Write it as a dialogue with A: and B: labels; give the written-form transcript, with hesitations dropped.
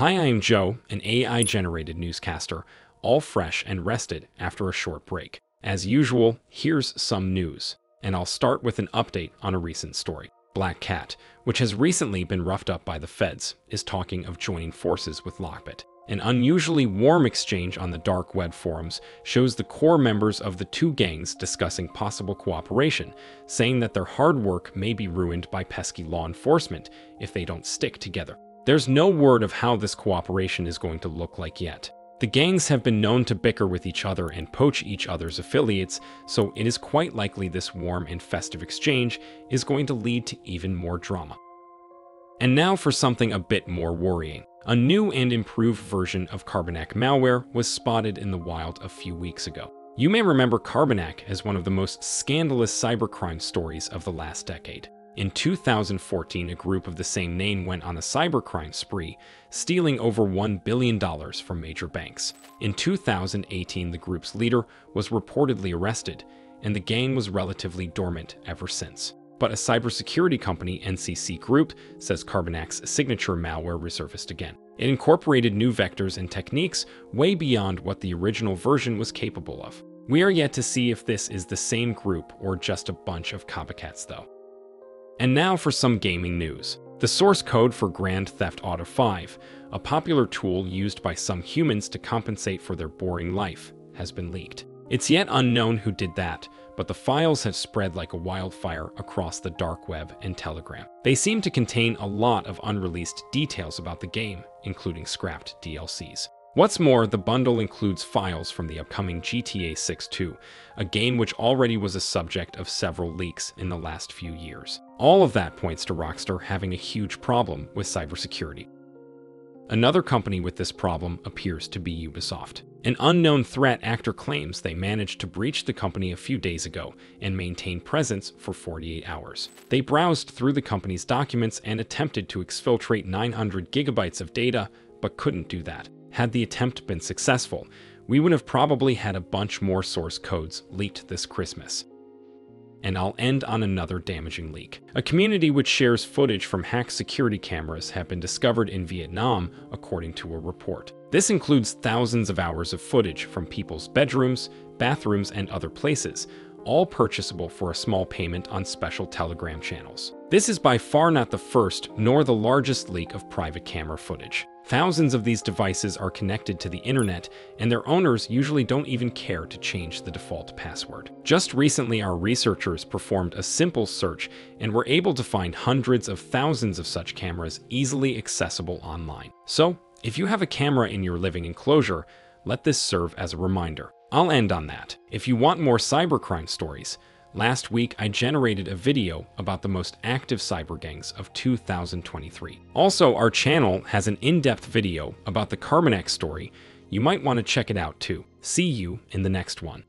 A: Hi, I'm Joe, an AI-generated newscaster, all fresh and rested after a short break. As usual, here's some news, and I'll start with an update on a recent story. Blackcat, which has recently been roughed up by the feds, is talking of joining forces with Lockbit. An unusually warm exchange on the dark web forums shows the core members of the two gangs discussing possible cooperation, saying that their hard work may be ruined by pesky law enforcement if they don't stick together. There's no word of how this cooperation is going to look like yet. The gangs have been known to bicker with each other and poach each other's affiliates, so it is quite likely this warm and festive exchange is going to lead to even more drama. And now for something a bit more worrying. A new and improved version of Carbanak malware was spotted in the wild a few weeks ago. You may remember Carbanak as one of the most scandalous cybercrime stories of the last decade. In 2014, a group of the same name went on a cybercrime spree, stealing over $1 billion from major banks. In 2018, the group's leader was reportedly arrested, and the gang was relatively dormant ever since. But a cybersecurity company, NCC Group, says Carbanak's signature malware resurfaced again. It incorporated new vectors and techniques way beyond what the original version was capable of. We are yet to see if this is the same group or just a bunch of copycats, though. And now for some gaming news. The source code for Grand Theft Auto V, a popular tool used by some humans to compensate for their boring life, has been leaked. It's yet unknown who did that, but the files have spread like a wildfire across the dark web and Telegram. They seem to contain a lot of unreleased details about the game, including scrapped DLCs. What's more, the bundle includes files from the upcoming GTA 6 2, a game which already was a subject of several leaks in the last few years. All of that points to Rockstar having a huge problem with cybersecurity. Another company with this problem appears to be Ubisoft. An unknown threat actor claims they managed to breach the company a few days ago and maintain presence for 48 hours. They browsed through the company's documents and attempted to exfiltrate 900 gigabytes of data, but couldn't do that. Had the attempt been successful, we would have probably had a bunch more source codes leaked this Christmas. And I'll end on another damaging leak. A community which shares footage from hacked security cameras have been discovered in Vietnam, according to a report. This includes thousands of hours of footage from people's bedrooms, bathrooms, and other places, all purchasable for a small payment on special Telegram channels. This is by far not the first nor the largest leak of private camera footage. Thousands of these devices are connected to the internet, and their owners usually don't even care to change the default password. Just recently, our researchers performed a simple search and were able to find hundreds of thousands of such cameras easily accessible online. So, if you have a camera in your living enclosure, let this serve as a reminder. I'll end on that. If you want more cybercrime stories, last week I generated a video about the most active cyber gangs of 2023. Also, our channel has an in-depth video about the Carbanak story. You might want to check it out too. See you in the next one.